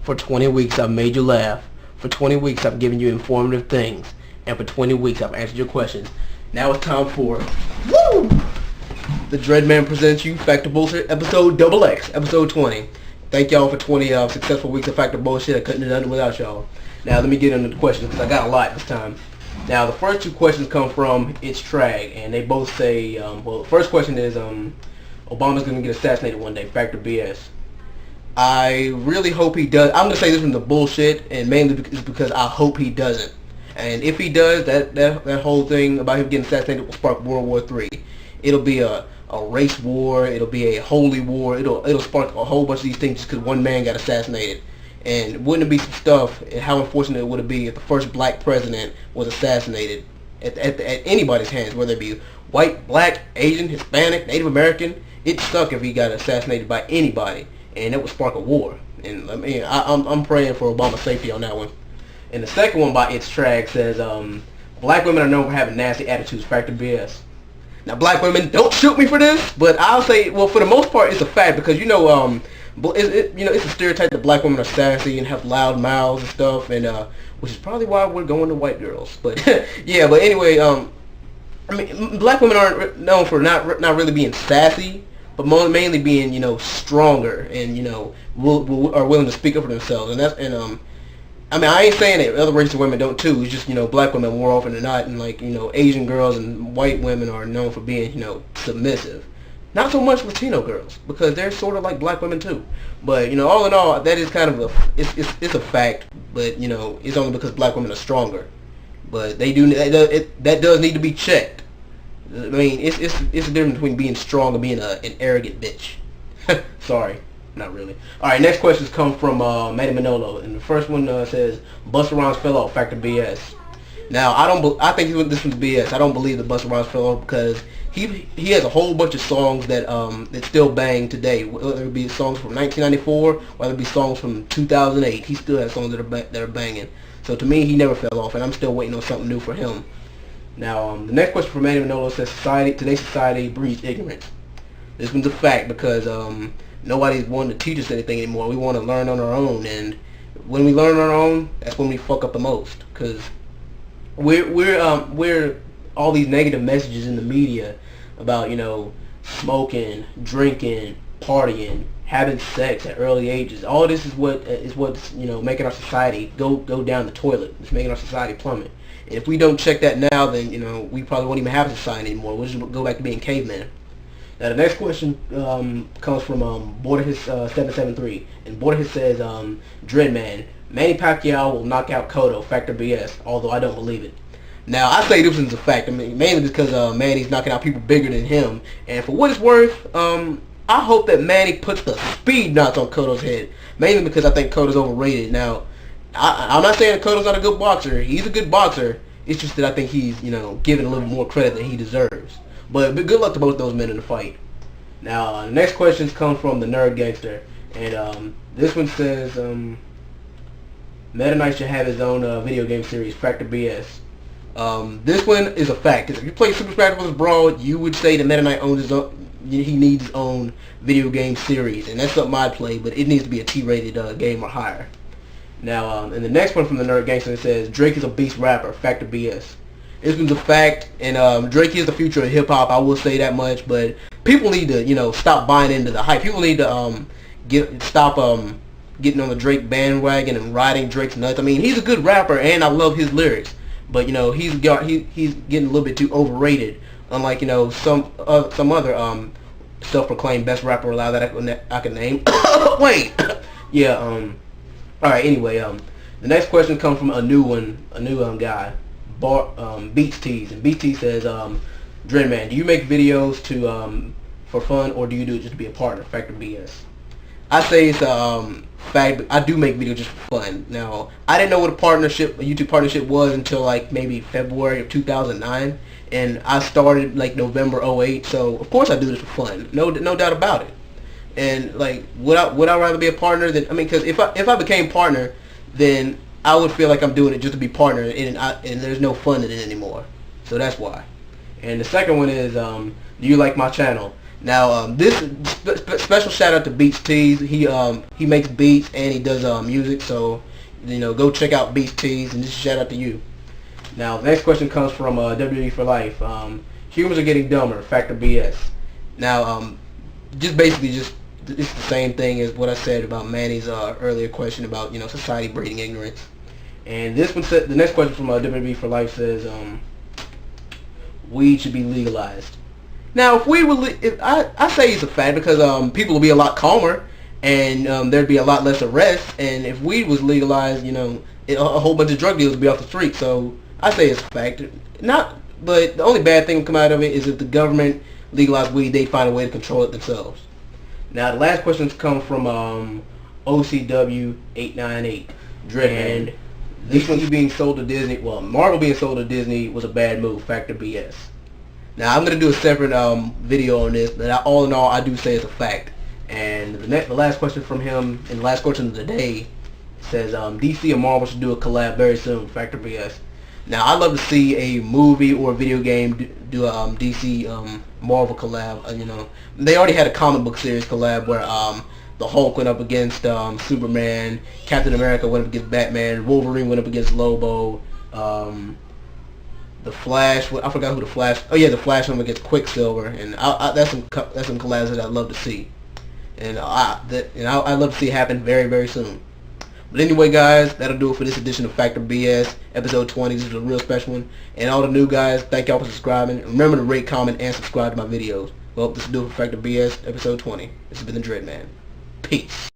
For 20 weeks I've made you laugh. For 20 weeks I've given you informative things. And for 20 weeks I've answered your questions. Now it's time for Woo! The TheDreadMan presents you Fact or Bullshit episode XX, episode 20. Thank y'all for 20 successful weeks of Fact or Bullshit. I couldn't have done it without y'all. Now let me get into the questions because I got a lot this time. Now the first two questions come from ITZTRAG, and they both say, well, the first question is, Obama's going to get assassinated one day, fact or BS? I really hope he does. I'm going to say this from the bullshit, and mainly it's because I hope he doesn't. And if he does, that whole thing about him getting assassinated will spark World War III. It'll be a race war. It'll be a holy war. It'll spark a whole bunch of these things just because one man got assassinated. And wouldn't it be some stuff, and how unfortunate would it be if the first black president was assassinated at anybody's hands, whether it be white, black, Asian, Hispanic, Native American. It'd suck if he got assassinated by anybody, and it would spark a war. And I mean, I'm praying for Obama's safety on that one. And the second one by ITZTRAG says, black women are known for having nasty attitudes, fact or BS? Now, black women, don't shoot me for this, but I'll say, well, for the most part, it's a fact because it's a stereotype that black women are sassy and have loud mouths and stuff, and which is probably why we're going to white girls. But yeah, but anyway, I mean, black women aren't known for not really being sassy, but mainly being stronger and are willing to speak up for themselves. And I mean, I ain't saying that other races of women don't too. It's just black women more often than not, and Asian girls and white women are known for being submissive. Not so much Latino girls, because they're sort of like black women too. But all in all, that is kind of it's a fact. But it's only because black women are stronger. But they do that does need to be checked. I mean, it's a difference between being strong and being an arrogant bitch. Sorry, not really. All right, next questions come from MannieManolo, and the first one says Busta Rhymes fell off, fact or BS? Now I think this one's BS. I don't believe that Busta Rhymes fell off because he has a whole bunch of songs that still bang today. Whether it be songs from 1994, whether it be songs from 2008, he still has songs that are banging. So to me, he never fell off, and I'm still waiting on something new for him. Now the next question from MannieManolo says today's society breeds ignorance. This one's a fact because nobody's wanting to teach us anything anymore. We want to learn on our own, and when we learn on our own, that's when we fuck up the most because we're all these negative messages in the media about smoking, drinking, partying, having sex at early ages. All this is what's making our society go down the toilet. It's making our society plummet. And if we don't check that now, then we probably won't even have a society anymore. We'll just go back to being cavemen. Now the next question comes from Borderhis 773, and Borderhis says, TheDreadMan, Manny Pacquiao will knock out Cotto, fact or BS? Although I don't believe it. Now I say this one's a fact. I mean, mainly because Manny's knocking out people bigger than him, and for what it's worth, I hope that Manny puts the speed knots on Cotto's head. Mainly because I think Cotto's overrated. Now, I'm not saying that Cotto's not a good boxer. He's a good boxer. It's just that I think he's given a little more credit than he deserves. But good luck to both those men in the fight. Now the next questions come from TheNerdGangster, and this one says Meta Knight should have his own video game series, fact or BS? This one is a fact. If you play Super Smash Bros. Brawl, you would say that Meta Knight owns his own. He needs his own video game series, and that's something I'd play, but it needs to be a T-rated game or higher. Now, and the next one from TheNerdGangster says Drake is a beast rapper, fact or BS? This one's a fact, and Drake is the future of hip hop. I will say that much, but people need to stop buying into the hype. People need to stop getting on the Drake bandwagon and riding Drake's nuts. I mean, he's a good rapper, and I love his lyrics. But he's getting a little bit too overrated. Unlike some other self-proclaimed best rapper alive that I can name. Wait, yeah. All right. Anyway, the next question comes from a new guy, Beats Tees, and Beats Tees says, TheDreadMan, do you make videos for fun or do you do it just to be a partner? Fact or BS? I say it's fact. I do make videos just for fun. Now, I didn't know what a YouTube partnership was until like maybe February of 2009, and I started like November 2008. So of course I do this for fun. No doubt about it. And like, would I rather be a partner than because if I became partner, then I would feel like I'm doing it just to be partner, and there's no fun in it anymore. So that's why. And the second one is, do you like my channel? Now, this special shout out to Beats Tees. He makes beats and he does music. So, go check out Beats Tees, and just shout out to you. Now, the next question comes from WWE for Life. Humans are getting dumber. Fact or BS? Now, it's the same thing as what I said about Manny's earlier question about society breeding ignorance. And this one said, the next question from WWE for Life says, weed should be legalized. Now, if weed were, I say it's a fact because people will be a lot calmer and there'd be a lot less arrests. And if weed was legalized, a whole bunch of drug dealers would be off the street. So I say it's a fact. But the only bad thing to come out of it is if the government legalized weed, they find a way to control it themselves. Now, the last questions come from OCW898. TheDreadMan. And this one being sold to Disney, well, Marvel being sold to Disney was a bad move. Fact or BS? Now, I'm going to do a separate video on this, but all in all, I do say it's a fact. And the last question from him, and the last question of the day, says DC and Marvel should do a collab very soon. Fact or BS? Now, I'd love to see a movie or a video game do a DC Marvel collab. They already had a comic book series collab where the Hulk went up against Superman, Captain America went up against Batman, Wolverine went up against Lobo, the Flash, I forgot who the Flash, oh yeah, the Flash went up against Quicksilver, and that's some collabs that I'd love to see. And I'd love to see it happen very, very soon. But anyway, guys, that'll do it for this edition of Fact or BS, episode 20. This is a real special one. And all the new guys, thank y'all for subscribing. Remember to rate, comment, and subscribe to my videos. Well, this will do it for Fact or BS, episode 20. This has been the TheDreadMan. Peace.